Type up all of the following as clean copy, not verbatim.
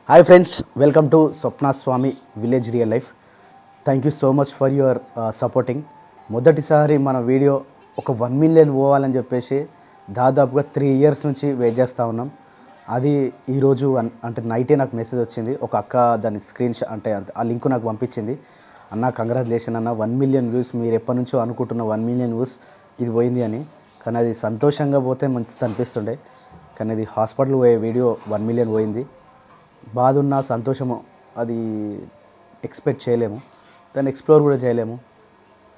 Hi friends, welcome to Swapna Swami Village Real Life. Thank you so much for your supporting. మొదటిసారి మన video ఒక 1 million పోవాలని చెప్పేసి దాదాపుగా 3 ఇయర్స్ నుంచి వెయిట్ చేస్తూ ఉన్నాం. అది ఈరోజు అంటే నైటే నాకు మెసేజ్ వచ్చింది. ఒక అక్క దాని స్క్రీన్ అంటే ఆ లింక్ నాకు పంపించింది. అన్న కంగ్రాచులేషన్ అన్న, 1 మిలియన్ వ్యూస్, మీరు ఎప్పటి నుంచో అనుకుంటున్న 1 మిలియన్ వ్యూస్ ఇది పోయింది అని. కానీ అది సంతోషంగా పోతే మంచిది అనిపిస్తుండే. కానీ అది హాస్పిటల్ పోయే వీడియో 1 మిలియన్ పోయింది. బాధ ఉన్న సంతోషము అది ఎక్స్పెక్ట్ చేయలేము, దాన్ని ఎక్స్ప్లోర్ కూడా చేయలేము.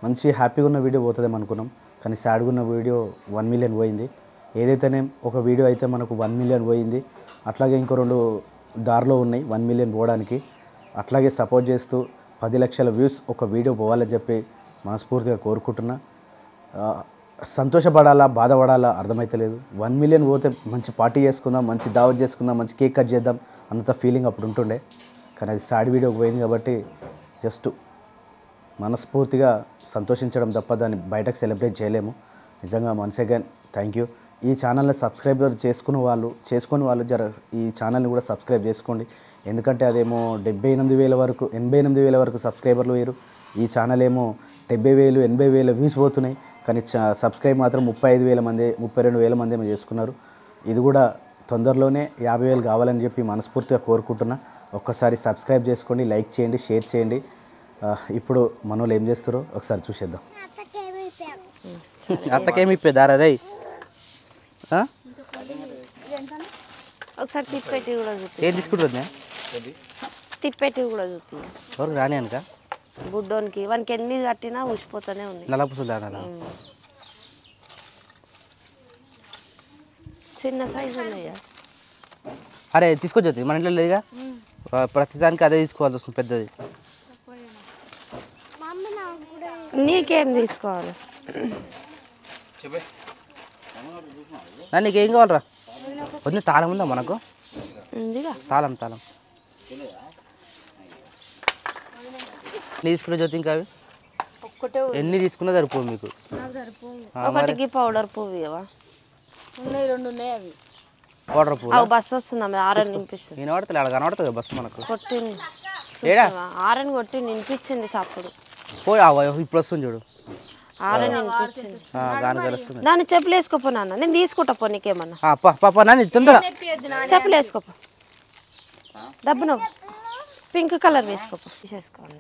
మంచి హ్యాపీగా ఉన్న వీడియో పోతుందేమో అనుకున్నాం, కానీ సాడ్గా ఉన్న వీడియో 1 మిలియన్ పోయింది. ఏదైతేనే ఒక వీడియో అయితే మనకు 1 మిలియన్ పోయింది, అట్లాగే ఇంకో 2 దారిలో ఉన్నాయి 1 మిలియన్ పోవడానికి. అట్లాగే సపోర్ట్ చేస్తూ 10 లక్షల వ్యూస్ ఒక వీడియో పోవాలని చెప్పి మనస్ఫూర్తిగా కోరుకుంటున్నా. సంతోషపడాలా బాధపడాలా అర్థమైతలేదు. 1 మిలియన్ పోతే మంచి పార్టీ చేసుకుందాం, మంచి దావత్ చేసుకుందాం, మంచి కేక్ కట్ చేద్దాం అంత ఫీలింగ్ అప్పుడు ఉంటుండే. కానీ అది సాడ్ వీడియోకి పోయింది కాబట్టి జస్ట్ మనస్ఫూర్తిగా సంతోషించడం తప్ప దాన్ని బయటకు సెలబ్రేట్ చేయలేము. నిజంగా వన్స్ అగైన్ థ్యాంక్ యూ. ఈ ఛానల్ని సబ్స్క్రైబర్ చేసుకుని వాళ్ళు జర ఈ ఛానల్ని కూడా సబ్స్క్రైబ్ చేసుకోండి. ఎందుకంటే అదేమో 88,000 వరకు సబ్స్క్రైబర్లు వేరు. ఈ ఛానల్ ఏమో 70,000 80,000 వ్యూస్ పోతున్నాయి. కానీ సబ్స్క్రైబ్ మాత్రం 35,000 మంది 32,000 మంది ఏమో చేసుకున్నారు. ఇది కూడా తొందరలోనే 50,000 కావాలని చెప్పి మనస్ఫూర్తిగా కోరుకుంటున్నా. ఒక్కసారి సబ్స్క్రైబ్ చేసుకోండి, లైక్ చేయండి, షేర్ చేయండి. ఇప్పుడు మనోళ్ళు ఏం చేస్తారో ఒకసారి చూసేద్దాం. అత్తకేమిప్పారా రై ఒకసారి తిప్పెట్టి కూడా చూపి. ఏం తీసుకుంటుంది? తిప్పెట్టి కూడా చూపి. ఎవరికి రాని అనక బుడ్డోనికి వానికి ఎన్ని కట్టినా ఊసిపోతూనే ఉంది. నల్లపుసలు దానా చిన్న సైజు ఉన్నాయా? అరే తీసుకొచ్చి మన ఇంట్లో లేదుగా, ప్రతిదానికి అదే తీసుకోవాల్సి వస్తుంది పెద్దది. నీకేం తీసుకోవాలి? నీకేం కావాలరా? వద్దు, తాళం ఉందా మనకు? ఉందిగా తాళం తీసుకునే జ్యోతి. ఇంకా అవి ఎన్ని తీసుకున్నా సరిపోదు మీకు. ఒకటికి పౌడర్ పువ్వు ఇవా ఉన్నాయి, 2 ఉన్నాయి. అవి పౌడర్ పువ్వు అవి బస్సు వస్తుంది, ఆరని నింపిస్తుంది. నేను వాడతా అక్కడ కనబడుతుంది బస్సు మనకు. కొట్టింది ఆరని కొట్టి నింపించింది చప్పుడు. పోయి ఇప్పుడు వస్తుంది చూడు, ఆరని నింపించింది. దాని కలుస్తుంది. దాన్ని చెప్పులు వేసుకోపో నాన్న, నేను తీసుకుంటా పో. నీకేమన్నా పాప నాని తొందర చెప్పులు వేసుకోపో. డబ్బును పింక్ కలర్ వేసుకోపో. తీసేసుకోవాలి.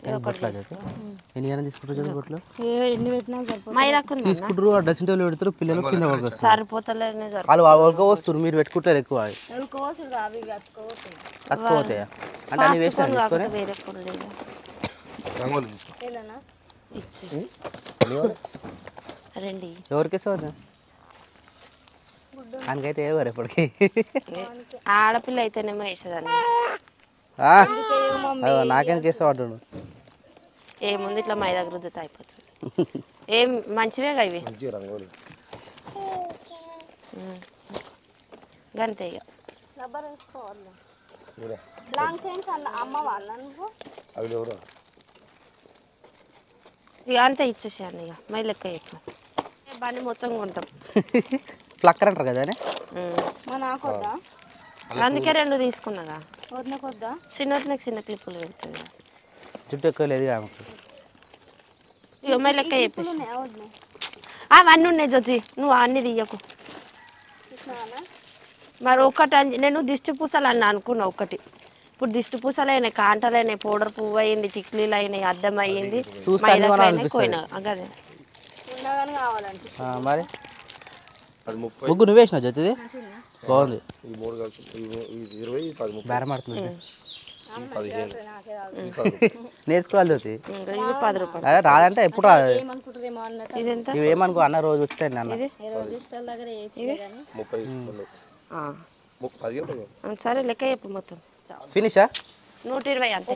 ఎన్ని తీసుకుంటారు బొట్లు? ఎన్ని పెట్టినా మైదాకు తీసుకుంటారు, ఆ డ్రెస్సింగ్ టేబుల్ పెడతారు, పిల్లలు కింద వస్తారు. సరిపోతలేనే వాళ్ళు వస్తారు, మీరు పెట్టుకుంటారు ఎక్కువ. అతుకోతాయా అంటే అన్ని వేస్ట్ తీసుకొని వేరే పొడి రండి. ఎవరికి ఇస్తావు? ఆయనకైతే ఎవరు ఎప్పటికి ఆడపిల్ల అయితేనేమో వేసేదాన్ని. నాకెందుకు ఇస్తావు అంటున్నాడు. ఏముంది, ఇట్లా మైదా రుద్దుతా అయిపోతుంది. ఏం మంచివేగా ఇవి, గంతే ఇక. ఇక అంతే ఇచ్చేసాను. ఇక మై లెక్క చెప్పు, బండి మొత్తం కొంటాం. ఫ్లక్కర్ అంటారు కదా. అందుకే 2 తీసుకున్నాగా. చిన్న క్లిప్పులు పెడుతుంది. జుట్టు ఎక్కువ లేదు ఇక మై లెక్క చెప్పేసి అవన్నీ ఉన్నాయి జ్యోతి, నువ్వు అన్నీ తీయకు. మరి ఒకటి నేను దిష్టి పూసలు అన్న అనుకున్నా ఒకటి. ఇప్పుడు దిష్టి పూసలు అయినాయి, కాంటలు అయినాయి, పౌడర్ పువ్వు అయింది, టిక్లీలు అయినాయి, అద్దం అయ్యింది, మరి ముగ్గు నువ్వు వేసినావు జ్యోతి, బాగుంది. బేరం ఆడుతుంది, నేర్చుకోవాలి జ్యోతి. 10 రూపాయలు అదే రాదంటే ఎప్పుడు రాదు. ఇవేమనుకో అన్న రోజు వచ్చాయి నాన్న. సరే లెక్క చెప్పు మొత్తం. ఫినిషా? 120 అంతే.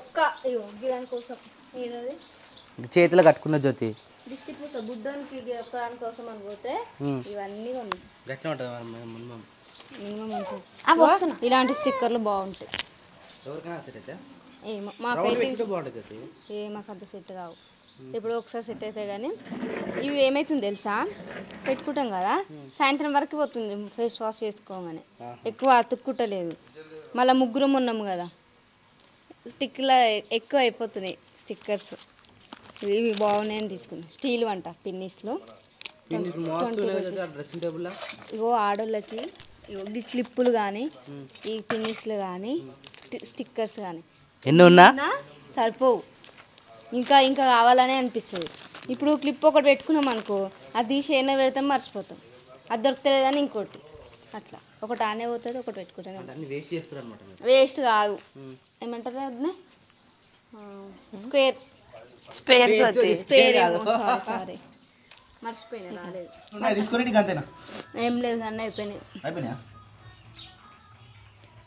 చేతిలో కట్టుకున్న జ్యోతి దిష్టి పూస బుడ్డానికి దానికోసం అని పోతే ఇవన్నీ ఇలాంటి స్టిక్కర్లు బాగుంటాయి. మాకు అంత సెట్ కావు. ఇప్పుడు ఒకసారి సెట్ అవుతాయి కానీ ఇవి ఏమవుతుంది తెలుసా, పెట్టుకుంటాం కదా సాయంత్రం వరకు పోతుంది ఫేస్ వాష్ చేసుకోగానే, ఎక్కువ అతుక్కుంటలేదు. మళ్ళీ ముగ్గురం ఉన్నాము కదా, స్టిక్లా ఎక్కువ అయిపోతున్నాయి స్టిక్కర్స్. ఇవి బాగున్నాయని తీసుకున్నాను. స్టీల్ అంట పిన్నిస్లో. డ్రెస్సింగ్ టేబుల్ ఇగో ఆడోళ్ళకి ఇగో ఈ క్లిప్పులు కానీ ఈ పిన్నిస్లు కానీ స్టిక్కర్స్ కానీ ఎన్ని ఉన్నా సరిపోవు. ఇంకా ఇంకా కావాలనే అనిపిస్తుంది. ఇప్పుడు క్లిప్ ఒకటి పెట్టుకున్నాం అనుకో, అది తీసి ఏమైనా పెడతాం మర్చిపోతాం. అది దొరకలేదని ఇంకోటి అట్లా ఒకటి ఆనే పోతుంది, ఒకటి పెట్టుకుంటాను. అన్ని వేస్ట్ చేస్తారు అనమాట. వేస్ట్ కాదు, ఏమంటారు అది స్క్వేర్ స్పేర్ స్పేర్ సారీ మర్చిపోయినా రాలేదు. తీసుకొని అంతేనా? ఏం లేదు అన్నీ అయిపోయినాయి. అయిపోయినా?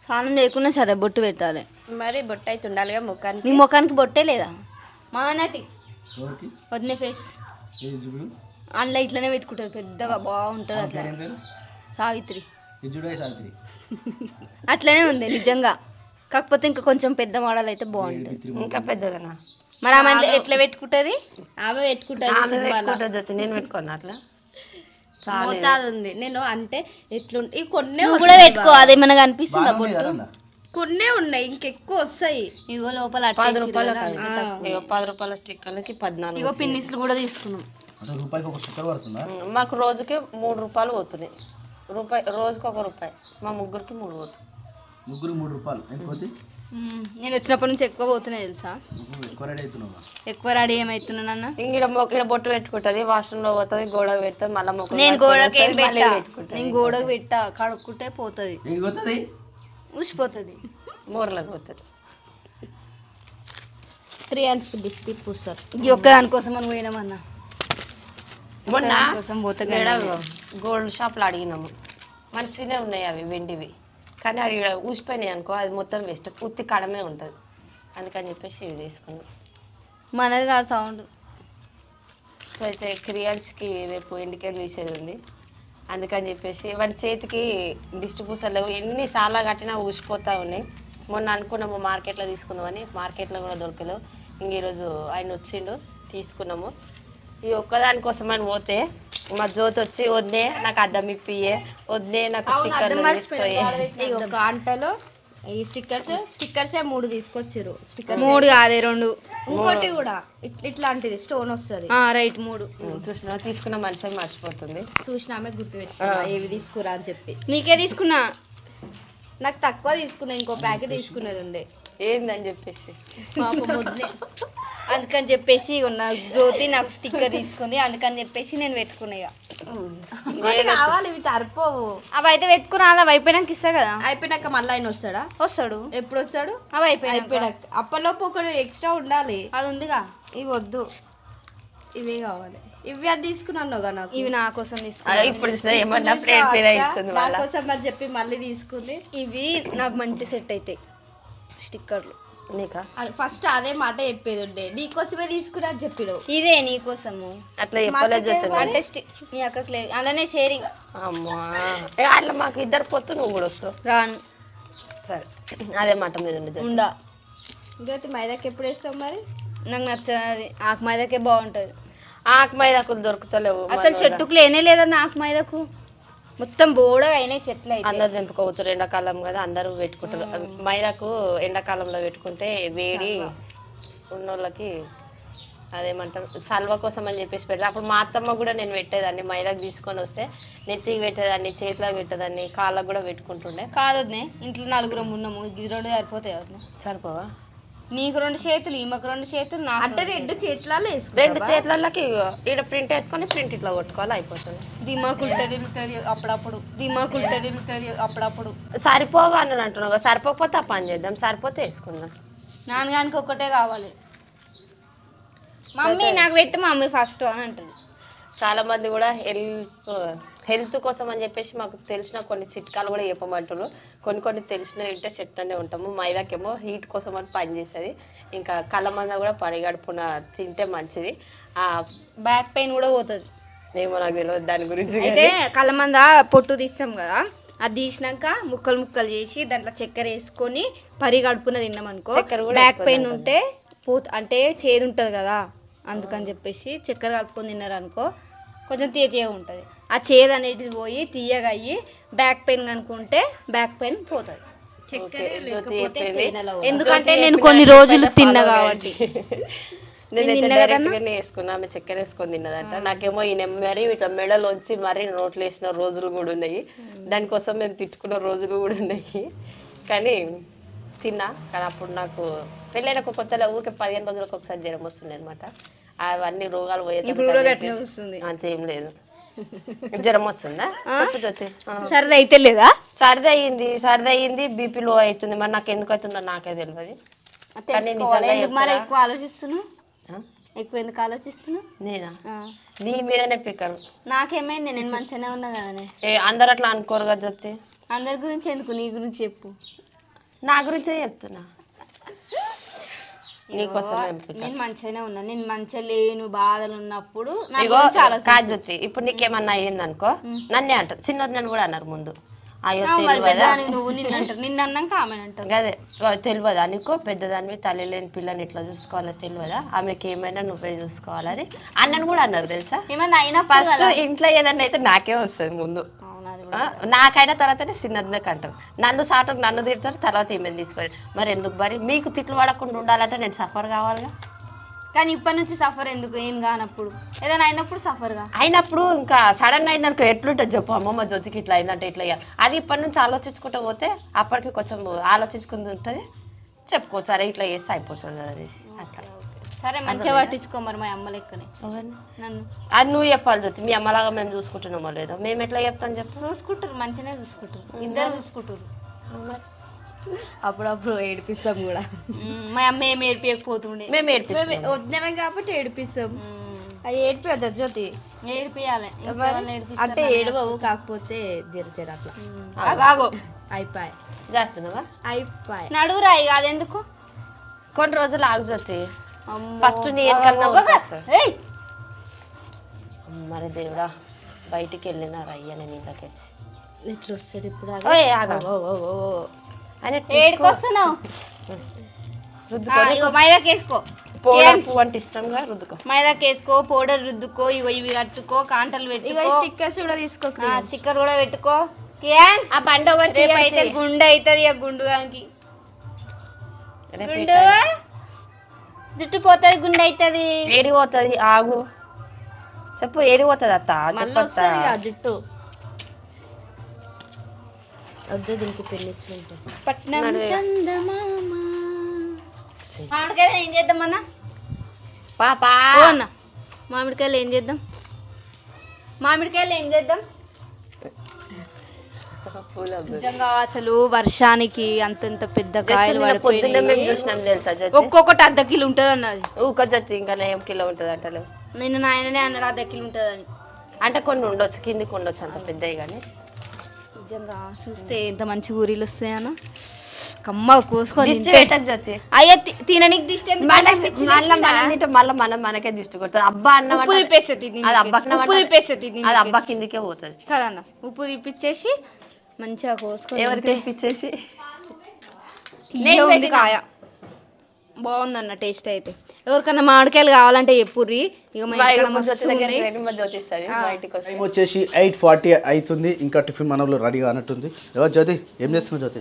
స్నానం చేయకుండా సరే బొట్టు పెట్టాలి. మరి బొట్టు అయితే ఉండాలిగా ముఖానికి. నీ ముఖానికి బొట్టే లేదా? మా నటి ఎవరికి? వదిలే ఫేస్ ఏది చూడు. అందులో ఇట్లనే పెట్టుకుంటారు, పెద్దగా బాగుంటుంది అట్లా. ఏం పేరు? సావిత్రి. ఇది చూడే సావిత్రి. అట్లనే ఉంది నిజంగా, కాకపోతే ఇంకా కొంచెం పెద్ద మోడల్ అయితే బాగుంటుంది. ఇంకా పెద్దగా మరి ఆమె ఎట్లా పెట్టుకుంటుంది? ఆమె పెట్టుకుంటుంది. నేను పెట్టుకున్నా అట్లా మోతాదు ఉంది. నేను అంటే ఎట్లుంటే ఇవి కొన్నే కూడా పెట్టుకో, అదేమన్నా కనిపిస్తుందా బొట్టు? కొన్నే ఉన్నాయి, ఇంకెక్కువ వస్తాయి. ఇగో లోపల 10 రూపాయల 10 రూపాయల స్టిక్కర్లకి 14. ఇగో పిన్నిస్లు కూడా తీసుకున్నాం. అంటే రూపాయికి ఒక స్టిక్కర్ పడుతుందా? మాకు రోజుకి 3 రూపాయలు పోతున్నాయి. రోజుకి 1 రూపాయి. మా ముగ్గురికి 3 పోతుంది. ముగ్గురు 3 రూపాయలు. ఎంతపోతే? నేను వచ్చినప్పటి నుంచి ఎక్కువ పోతున్నాయి తెలుసా. ఎక్కువ రెడీ అవుతున్నావా? ఎక్కువ రెడీ ఏమవుతున్నానన్న. ఇక్కడ బొట్టు పెట్టుకుంటుంది, వాష్రూమ్ లో పోతుంది, గోడ పెడుతుంది, మళ్ళీ మొక్క. నేను గోడకి ఏం పెట్టా, నేను గోడకు పెట్టా, కడుక్కుంటే పోతుంది, ఊసిపోతుంది, మూరలకు పోతుంది. 3 అన్స్ బిస్కెట్ పూస్తారు. ఇది ఒక్కదానికోసం మనం పోయినామన్నా. మొన్న కోసం పోతే గోల్డ్ షాప్లో అడిగినాము, మంచిగానే ఉన్నాయి అవి వెండివి, కానీ అవి ఊసిపోయినాయి అనుకో, అది మొత్తం వేస్ట్, ఉత్తి కడమే ఉంటుంది. అందుకని చెప్పేసి ఇవి తీసుకున్నాం. మనది కాదు సౌండ్. సో అయితే క్రియాన్స్కి రేపు ఎండికెళ్ళి తీసేది ఉంది, అందుకని చెప్పేసి వాడి చేతికి దిష్టి పూసలు ఎన్నిసార్లు కట్టినా ఊసిపోతూ ఉన్నాయి. మొన్న అనుకున్నాము మార్కెట్లో తీసుకుందామని, మార్కెట్లో కూడా దొరకలేవు. ఇంక ఈరోజు ఆయన వచ్చిండు, తీసుకున్నాము. ఈ ఒక్కదానికోసం అని పోతే మా జ్యోతి వచ్చి వద్దే నాకు అద్దం ఇప్పియే, వద్దే నాకు స్టిక్కర్లు తీసుకోయే. ఒక అంటలో ఈ స్టిక్కర్సే 3 తీసుకొచ్చారు. 3 కాదే 2, ఇంకోటి కూడా ఇట్లాంటిది స్టోన్ వస్తుంది. రైట్ 3 చూసినా తీసుకున్న మనిషి మర్చిపోతుంది. చూసినామే గుర్తు పెట్టుకున్నా ఏవి తీసుకురా అని చెప్పి. నీకే తీసుకున్నా, నాకు తక్కువ తీసుకున్నా, ఇంకో ప్యాకెట్ తీసుకునేది ఉండే. ఏందని చెప్పేసి పాపం వద్దే, అందుకని చెప్పేసి నా జ్యోతి నాకు స్టిక్కర్ తీసుకుంది, అందుకని చెప్పేసి నేను పెట్టుకున్నా. కావాలి ఇవి సరిపోవు. అవి అయితే పెట్టుకున్నా, అవి అయిపోయినాక ఇస్తా కదా. అయిపోయినాక మళ్ళీ ఆయన వస్తాడు. ఎప్పుడు వస్తాడు? అవి అయిపోయినాక. అప్పటిలోపు ఒకటి ఎక్స్ట్రా ఉండాలి, అది ఉందిగా. ఇవి వద్దు, ఇవే కావాలి. ఇవి అది తీసుకున్నాను కదా, నాకు ఇవి నా కోసం తీసుకున్నా. ఇప్పుడు ఏమన్నా నా కోసం అని చెప్పి మళ్ళీ తీసుకుంది. ఇవి నాకు మంచి సెట్ అవుతాయి స్టిక్కర్లు. నీకా ఫస్ట్ అదే మాట చెప్పేది ఉండే, నీకోసమే తీసుకున్నా అని చెప్పాడు. ఇదే నీకోసము అట్లా చెప్పలేదు అంటే నీ అక్కకి లేదు, అలానే షేరింగ్. అమ్మా అట్లా మాకు ఇద్దరు పొత్తు, నువ్వు కూడా వస్తావు. రాను. సరే అదే మాట మీద ఉండా. జ్యోతి మైదాకి ఎప్పుడు వేస్తావు మరి? నాకు నచ్చది ఆకు మైదాకే బాగుంటుంది. ఆకు మైదాకులు దొరుకుతలేవు అసలు చెట్టుకు లేనే లేదన్న ఆకు మైదాకు, మొత్తం బోడగా అయినాయి చెట్లు. అయితే అందరు దింపుకోవచ్చు, ఎండాకాలం కదా అందరూ పెట్టుకుంటారు. మైదాకు ఎండాకాలంలో పెట్టుకుంటే వేడి ఉన్నోళ్ళకి అదేమంటారు సల్వ కోసం అని చెప్పేసి పెడతారు. అప్పుడు మా అత్తమ్మ కూడా నేను పెట్టేదాన్ని, మైదాకు తీసుకొని వస్తే నెత్తికి పెట్టేదాన్ని, చేతిలోకి పెట్టేదాన్ని, కాళ్ళకు కూడా పెట్టుకుంటుండే. కాదు ఇంట్లో 4 ఉన్నాము, ఇది 2 సరిపోతాయి. సరిపోవా? నీకు 2 చేతులు, ఈమెకు 2 చేతులు, అంటే 2 చేతులలో వేసుకో. 2 చేతులకి ఈడ ప్రింట్ వేసుకొని ప్రింట్ ఇట్లా కొట్టుకోవాలి, అయిపోతుంది. దిమాకుల్టా తిరుగుతుంది అప్పుడప్పుడు, దిమాకుల్టా తిరుగుతుంది అప్పుడప్పుడు. సరిపోవా అని అంటున్నావు, సరిపోకపోతే ఆ పని చేద్దాం, సరిపోతే వేసుకుందాం. నాన్నగానికి ఒకటే కావాలి. మమ్మీ నాకు పెట్టు మమ్మీ ఫస్ట్ అని అంటుంది. చాలామంది కూడా హెల్త్ కోసం అని చెప్పేసి మాకు తెలిసిన కొన్ని చిట్కాలు కూడా చెప్పమంటారు. కొన్ని తెలిసినవి వింటే చెప్తూనే ఉంటాము. మైదాకేమో హీట్ కోసం అని పనిచేస్తుంది, ఇంకా కళ్ళమంద కూడా పడిగడుపున తింటే మంచిది. బ్యాక్ పెయిన్ కూడా పోతుంది. ఏమో నాకు తెలియదు దాని గురించి. అయితే కళ్ళమంద పొట్టు తీస్తాం కదా, అది తీసినాక ముక్కలు చేసి దాంట్లో చక్కెర వేసుకొని పరిగడుపున తిన్నాం అనుకో, బ్యాక్ పెయిన్ ఉంటే అంటే చేదు ఉంటుంది కదా, అందుకని చెప్పేసి చక్కెర కలుపుకొని తిన్నారు అనుకో కొంచెం తీయగా ఉంటుంది. ఆ చేదు అనేది పోయి తీయగా అయ్యి బ్యాక్ పెయిన్ కనుక్కుంటే బ్యాక్ పెయిన్ పోతుంది. జ్యోతి చెప్పింది. ఎందుకంటే నేను కొన్ని రోజులు తిన్నా కాబట్టి నేనైతే డైరెక్ట్గానే వేసుకున్నా, ఆమె చక్కెర వేసుకొని తిన్నదంట. నాకేమో ఈ మరీ ఇట్లా మెడలోంచి మరీ నోట్లు వేసిన రోజులు కూడా ఉన్నాయి, దానికోసం మేము తిట్టుకున్న రోజులు కూడా ఉన్నాయి. కానీ తిన్నా. కానీ అప్పుడు నాకు పెళ్ళైన కొత్తలో ఊరికే 15 రోజులకు ఒకసారి జ్వరం వస్తుంది అనమాట. అవన్నీ రోగాలు పోయేది అంతేం లేదు. జ్వరం వస్తుందా జ్యోతి? సరదా అయితే లేదా? సర్ది అయ్యింది, బీపీ లో అవుతుంది. మరి నాకు ఎందుకు అవుతుందో నాకే తెలియదు. మరి ఎక్కువ ఆలోచిస్తున్నావు, ఎక్కువ ఎందుకు ఆలోచిస్తున్నావు? నేనా? నీ మీదనే పిక్కరు. నాకేమైంది? నేను మంచిగానే ఉన్నా కదా. అందరు అట్లా అనుకోరు కదా జ్యోతి. అందరి గురించి ఎందుకు, నీ గురించి చెప్పు. నా గురించే చెప్తున్నా, నీకోసం. నేను మంచిగానే ఉన్నా, నేను మంచిగా లేను, బాధలు ఉన్నప్పుడు కాదు జ్యోతి. ఇప్పుడు నీకేమన్నా అయ్యింది అనుకో, నన్నే అంటారు. చిన్నది నన్ను కూడా అన్నారు ముందు. అయ్యో నువ్వు నిన్ను అన్నాక ఆమె అంటారు. అదే తెలియదా నీకో, పెద్దదాన్ని తల్లి లేని పిల్లని ఇట్లా చూసుకోవాలో తెలియదా, ఆమెకి ఏమైనా నువ్వే చూసుకోవాలని అన్నను కూడా అన్నారు తెలుసా. ఫస్ట్ ఇంట్లో ఏదన్నా అయితే నాకే వస్తుంది ముందు, నాకైనా తర్వాతనే చిన్నదినకు అంటారు. నన్ను సాటకు నన్ను తిడతారు, తర్వాత ఏమేమి తీసుకోవాలి. మరి ఎందుకు మరి మీకు తిట్లు పడకుండా ఉండాలంటే నేను సఫర్ కావాలిగా. కానీ ఇప్పటి నుంచి సఫర్ ఎందుకు? ఏం కానప్పుడు ఏదైనా అయినప్పుడు సఫర్గా అయినప్పుడు ఇంకా సడన్ అయిందనుకో ఎట్లుంటుంది చెప్పు. అమ్మమ్మ జ్యోతికి ఇట్లా అయిందంటే ఇట్లా అయ్యాలి. అది ఇప్పటి నుంచి ఆలోచించుకుంటూ పోతే అప్పటికి కొంచెం ఆలోచించుకుంటూ ఉంటుంది, చెప్పుకోవచ్చు అరే ఇట్లా చేస్తే అయిపోతుంది అనేసి అట్లా. సరే మంచిగా పట్టించుకో మరి మా అమ్మ లెక్కనే నన్ను. అది నువ్వు చెప్పాలి జ్యోతి. మీ అమ్మలాగా మేము చూసుకుంటున్నామో లేదో. మేము ఎట్లా చెప్తాం చెప్పు. చూసుకుంటారు, మంచిగానే చూసుకుంటారు, ఇద్దరు చూసుకుంటారు. అప్పుడప్పుడు ఏడిపిస్తాం కూడా. మా అమ్మ ఏమి ఏడిపించకపోతుండే, మేము ఏడిపిస్తాం వద్దనం కాబట్టి ఏడిపిస్తాం. అది ఏడిపోద్దా జ్యోతి? ఏడిపియాలి అంటే ఏడవవు, కాకపోతే జర అట్లా అయిపోయి చేస్తున్నావా? అయిపోయి నడువురా. ఇక అదెందుకు కొన్ని రోజులు ఆగు జ్యోతి. ఫస్ట్ మరి దేవుడా బయటికి వెళ్ళినారు అయ్యా నేను ఇంట్లోకి వచ్చి ఎట్లా వస్తాడు ఇప్పుడు? ఏడుకొస్తున్నావు మైదాకి వేసుకో, అంటే ఇష్టంగా రుద్దుకో. మైదాకి వేసుకో, పౌడర్ రుద్దుకో. ఇగో ఇవి కట్టుకో, కాంటలు పెట్టుకో, స్టిక్కర్స్ కూడా తీసుకో, స్టిక్కర్ కూడా పెట్టుకో. ఆ బండి అయితే గుండె అవుతుంది. ఆ గుండుగానికి గుండు జుట్టు పోతుంది, గుండె అవుతుంది. ఏడి పోతుంది? ఆగు చెప్పు, ఏడి పోతుంది అత్త? చెప్పొస్తా. జుట్టు వద్దు దీనికి పెళ్ళిస్తుంటాం. పట్నం చందమామ. మామిడికాయలు ఏం చేద్దామన్నా? పాపా అన్న మామిడికాయలు ఏం చేద్దాం? మామిడికాయలు ఏం చేద్దాం? నిజంగా అసలు వర్షానికి అంతంత పెద్ద కాయలు ఒక్కొక్కటి అర్ధ కిలో ఉంటుంది అన్నది. ఊకొచ్చి ఇంకా ఏం కిలో ఉంటుంది అంటలే. నిన్న నాయననే అన్నాడు అర్ధ కిలో ఉంటుంది అని. అంటే కొన్ని ఉండొచ్చు, కిందికి ఉండొచ్చు, అంత పెద్దవి. కానీ నిజంగా చూస్తే ఎంత మంచి ఊరిలు వస్తాయన్న. కమ్మ కోసుకొని అయ్యో తిననికి దిష్టి మళ్ళీ మనం మనకే దిష్టి కొడుతుంది. అబ్బా అన్న ఉప్పు తిప్పేస్తుంది, అది అబ్బా కిందికే పోతుంది కదన్న. ఉప్పు తిప్పించేసి మంచిగా కోసుకొని ఎవరికి తిప్పించేసి కాయ బాగుందన్న టేస్ట్. అయితే ఎవరికన్నా మామిడికాయలు కావాలంటే చెప్పుర్రి. ఇక వచ్చేసి 8:40 అవుతుంది. ఇంకా టిఫిన్ మనలో రెడీగా అన్నట్టుంది. ఎవరు జ్యోతి ఏం చేస్తున్నావు జ్యోతి?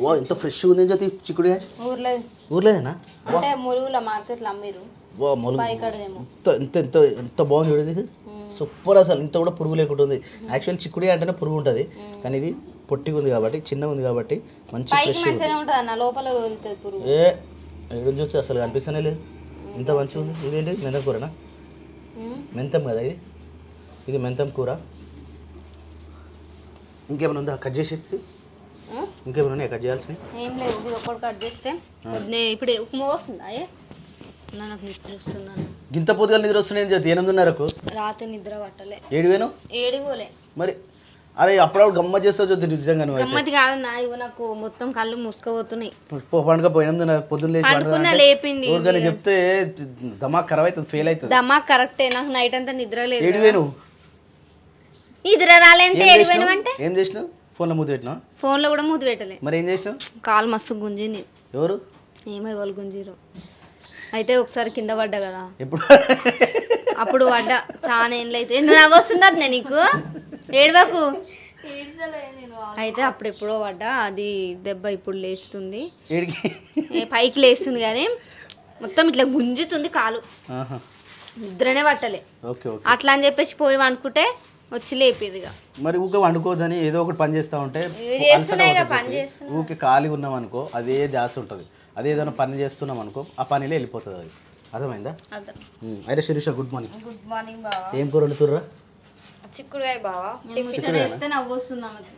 ఓ ఎంత ఫ్రెష్ ఉంది జ్యోతి చిక్కుడుగా. ఊర్లేదేనా? అంటే మురుగుల మార్కెట్లో అమ్మిరు. ఓ మురుగు ఎంత ఎంత ఎంత బాగుంది చూడేది. సూపర్ అసలు. ఇంత కూడా పురుగు లేకుండా ఉంది. యాక్చువల్లీ చిక్కుడుగా అంటేనే పురుగు ఉంటుంది, కానీ ఇది పొట్టిగా ఉంది కాబట్టి, చిన్నగా ఉంది కాబట్టి మంచి ఫ్రెష్ ఉంటుంది. ఏ ఎక్కడ చూస్తే అసలు కనిపిస్తూనే లేదు. ఇంత మంచిగా ఉంది. ఇదేంటి మెంతం కూరనా? మెంతం కదా ఇది. ఇది మెంతం కూర. ఇంకేమైనా ఉందా కట్ చేసేసి? ఇంకేమైనా ఉన్నాయి కట్ చేయాల్సినవి? ఏం లేదు, ఇది ఒక్కటి కట్ చేస్తే ఇప్పుడు ఉప్మా వస్తుందా? నాకు నిద్ర వస్తుందన్న. గింత పొద్దుగా నిద్ర వస్తున్నాయి జ్యోతి. 8:30కు రాత్రి నిద్ర పట్టలే. ఏడిపోలే మరి. అరే అప్పుడప్పుడు గమ్మత్ చేస్తావు జ్యోతి నిజంగా. గమ్మతి కాదన్నా, ఇగో నాకు మొత్తం కళ్ళు మూసుకుపోతున్నాయి. పండుగ పోయినా పొద్దున్న లేపింది చెప్తే దమాక్ ఖరాబ్ అవుతుంది, ఫెయిల్ అవుతుంది. దమాక్ కరెక్టే. నాకు నైట్ అంతా నిద్ర లేదు. ఏడివేను నిద్ర రాలేంటే ఏడివేను అంటే ఏం చేసినావు? ఫోన్లో మూతి పెట్టినావు? ఫోన్లో కూడా మూతి పెట్టలే. మరి ఏం చేసినావు? కాలు మస్తు గుంజింది. ఎవరు? ఏమో వాళ్ళు గుంజిరు. అయితే ఒకసారి కింద పడ్డా కదా. ఎప్పుడు? అప్పుడు పడ్డా. చాలా ఏళ్ళు అయితే. ఎందుకు నవ్వొస్తుంది అది నీకు? ఏడవకు. అయితే అప్పుడు ఎప్పుడో పడ్డా, అది దెబ్బ ఇప్పుడు లేస్తుంది, వీడికి పైకి లేస్తుంది కానీ మొత్తం ఇట్లా గుంజుతుంది కాలు, నిద్రనే పట్టలే. Okay okay. అట్లా అని చెప్పేసి పోయి అనుకుంటే వచ్చి లేపేది ఇక. మరి ఊకే వండుకోదని ఏదో ఒకటి పని చేస్తూ ఉంటే చేస్తున్నాయి ఇక పని చేస్తున్నా. ఊకే ఖాళీ ఉన్నాం అనుకో అదే ధ్యాస ఉంటుంది. అదే ఏదైనా పని చేస్తున్నాం అనుకో ఆ పనిలో వెళ్ళిపోతుంది అది. అర్థమైందా? అయితే Shirisha good morning. Good morning బావా. ఏం కూర వండుతుర్రా? చిక్కుడుకాయ బావా. చెప్తే నవ్వొస్తుంది ఆమెకి.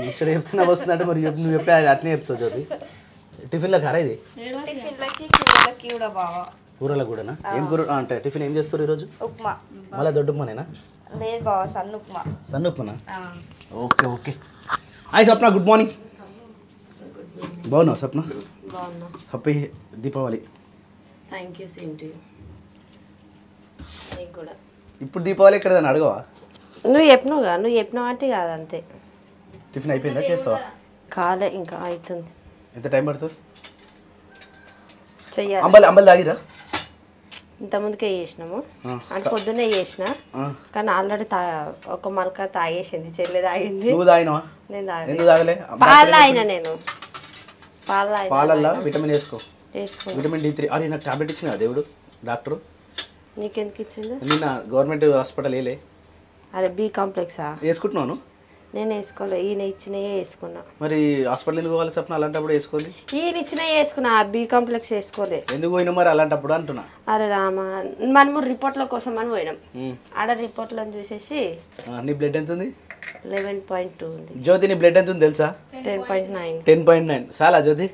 ముచ్చట చెప్తున్నా వస్తుందంటే మరి నువ్వు చెప్పే అట్నే చెప్తావు జ్యోతి. టిఫిన్లో ఖరా ఇది? టిఫిన్లకి కూరలకి కూడా బావా. కూరలో కూడానా? ఏం కూర అంటే టిఫిన్ ఏం చేస్తారు ఈరోజు? ఉప్మా. మళ్ళీ దొడ్డు ఉప్మానేనా? లేదు బావా, సన్న ఉప్మా. సన్న ఉప్మానా? Okay okay. Hi Swapna, good morning. బాగున్నావు స్వప్న? బాగున్నా. Happy Deepavali. Thank you, same to you. నీకు కూడా. ఇప్పుడు దీపావళి ఎక్కడదని అడగవా? నువ్వు చెప్పినావు అంటే కాదు అంతే. టిఫిన్ అయిపోయిందా? చేస్తావా? కాలే, ఇంకా అవుతుంది. ఎంత టైం పడుతుంది? చెయ్యాలి. అంబలి తాగిరా? ఇంతకుముందుకే చేసినాము, అంటే పొద్దున్నే చేసిన, కానీ ఆల్రెడీ ఒక మలక తాగేసింది, చెల్లి తాగింది. నువ్వు తాగినావా? నేను ఎందుకు తాగలే? పాలు తాగిన నేను. పాలల్లో విటమిన్ వేసుకున్నా. Vitamin D3. అరే నాకు టాబ్లెట్ ఇచ్చిన దేవుడు డాక్టర్. నీకెందుకు ఇచ్చింది? నిన్న గవర్నమెంట్ హాస్పిటల్ వేలే. అరే బి కాంప్లెక్సా? వేసుకుంటున్నాను. నేను వేసుకోలే, ఈయన ఇచ్చినయే వేసుకున్నా. మరి హాస్పిటల్ ఎందుకు పోవాలి స్వప్న? అలాంటప్పుడు వేసుకోండి. ఈయన ఇచ్చినయే వేసుకున్నా, బి కాంప్లెక్స్ వేసుకోలే. ఎందుకు పోయినా మరి అలాంటప్పుడు అంటున్నా? అరే రామా, మనము రిపోర్ట్ల కోసం అని పోయినాం. ఆడ రిపోర్ట్లను చూసేసి నీ బ్లడ్ ఎంత ఉంది? 11.2 ఉంది. జ్యోతి నీ బ్లడ్ ఎంత ఉంది తెలుసా? 10.9. 10.9. చాలా జ్యోతి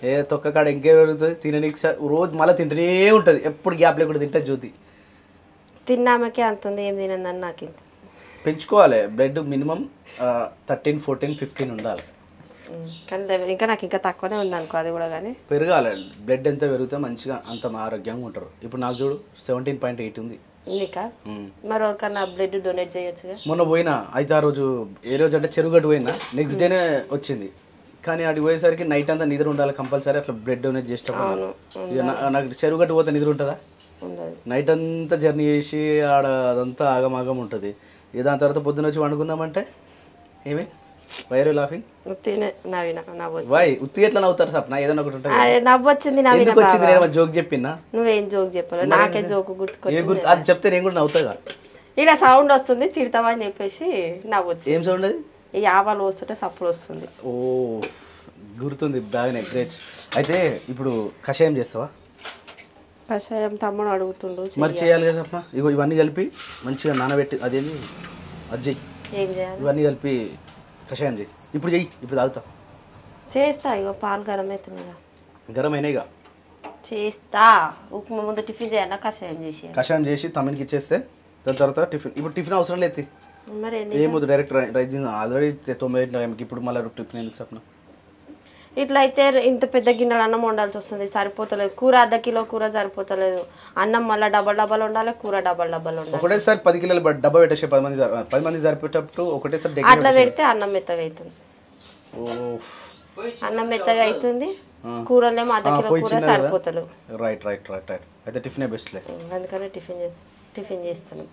ఏ తొక్క కాడ ఇంకే పెరుగుతుంది. తిననీకి రోజు మళ్ళీ తింటూనే ఉంటుంది, ఎప్పుడు గ్యాప్ లేకుండా తింటుంది జ్యోతి. తిన్నామకే అంత ఉంది, ఏం తినందని నాకు ఇంత. పెంచుకోవాలి బ్లడ్ మినిమం 13, 14, 15 ఉండాలి. కానీ ఇంకా నాకు ఇంకా తక్కువనే ఉంది అనుకో, అది కూడా. కానీ పెరగాలి బ్లడ్ ఎంత పెరిగితే మంచిగా అంత ఆరోగ్యంగా ఉంటారు. ఇప్పుడు నాకు చూడు 17.8 ఉంది. నీకా? మరి ఎవరికన్నా బ్లడ్ డొనేట్ చేయొచ్చుగా. మొన్న పోయినా అయితే ఆ రోజు ఏ రోజు అంటే చెరుగట్టు పోయినా, నెక్స్ట్ డేనే వచ్చింది. కానీ అడిగి పోయేసరికి నైట్ అంతా నిద్ర ఉండాలి కంపల్సరీ, అట్లా బ్లడ్ డొనేట్ చేసేటప్పుడు. నాకు చెరుగట్టు పోతే నిద్ర ఉంటుందా? నైట్ అంతా జర్నీ చేసి ఆడ అదంతా ఆగమాగం ఉంటుంది. దాని తర్వాత పొద్దున వచ్చి వండుకుందామంటే ఏమి why are you laughing? Why ఉత్తి ఎట్లా నవ్వుతారు సప్న? ఏదైనా ఒకటి ఉంటుంది. నవ్వొచ్చింది. ఎందుకు వచ్చింది? నేను జోక్ చెప్పినా? నువ్వేం జోక్ చెప్పాలి, నాకే జోక్ గుర్తుకొచ్చింది. అది చెప్తే నేను కూడా నవ్వుతాగా. ఇలా సౌండ్ వస్తుంది, తిడతామని చెప్పేసి నవ్వొచ్చింది. ఏం సౌండ్ అది? ఈ ఆవాలు వస్తుంటే సప్పుడు వస్తుంది. ఓ గుర్తుంది, బాగానే, గ్రేట్. అయితే ఇప్పుడు కషాయం చేస్తావా? కషాయం తమ్ముడు అడుగుతుండు. మరి చేయాలి కదా సప్న. ఇగో ఇవన్నీ కలిపి మంచిగా నానబెట్టి అదేంది అది చెయ్యి. ఏం చేయాలి? ఇవన్నీ కలిపి కషాయం చెయ్యి. ఇప్పుడు చెయ్యి, ఇప్పుడు తాగుతా. చేస్తా. ఇగో పాలు గరం అవుతున్నాయిగా. గరం అయినాయిగా చేస్తా. ఉప్మా ముందు టిఫిన్ చేయాలా, కషాయం చేసి తమ్మినికి ఇచ్చేస్తే దాని తర్వాత టిఫిన్. ఇప్పుడు టిఫిన్ అవసరం లేదు. మరి ఏమొద్దు, డైరెక్ట్ రైజింగ్ ఆల్రెడీ 9 టైంకి. ఇప్పుడు మళ్ళీ టిఫిన్ ఎందుకు సప్న? ఇట్లా అయితే ఇంత పెద్ద గిన్నెలు అన్నం వండాల్సి వస్తుంది, సరిపోతలేదు. కూర అర్ధ కిలో కూర సరిపోతలేదు. అన్నం మళ్ళీ డబల్ వండాలి, కూర డబల్ ఉండాలి. ఒకటేసారి 10 కిలోలు డబ్బా పెట్టేసి 10 మంది సరిపోయేటప్పుడు ఒకటేసారి అట్లా పెడితే అన్నం మెత్తగా అవుతుంది. అన్నం మెత్తగా అవుతుంది, కూరలేమో అర్ధ కిలో కూర సరిపోతలేదు. రైట్ అయితే టిఫిన్ బెస్ట్ లే. అందుకనే టిఫిన్ చేస్తున్నాం.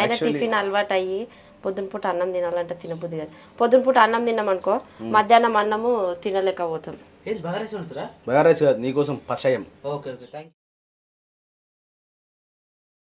అయినా టిఫిన్ అలవాటు అయ్యి పొద్దున పూట అన్నం తినాలంటే తినబుద్ది కాదు. పొద్దున పూట అన్నం తిన్నామనుకో మధ్యాహ్నం అన్నము తినలేకపోతాం. బగారైస్ కాదు, నీకోసం పషాయం. Okay okay, thank you.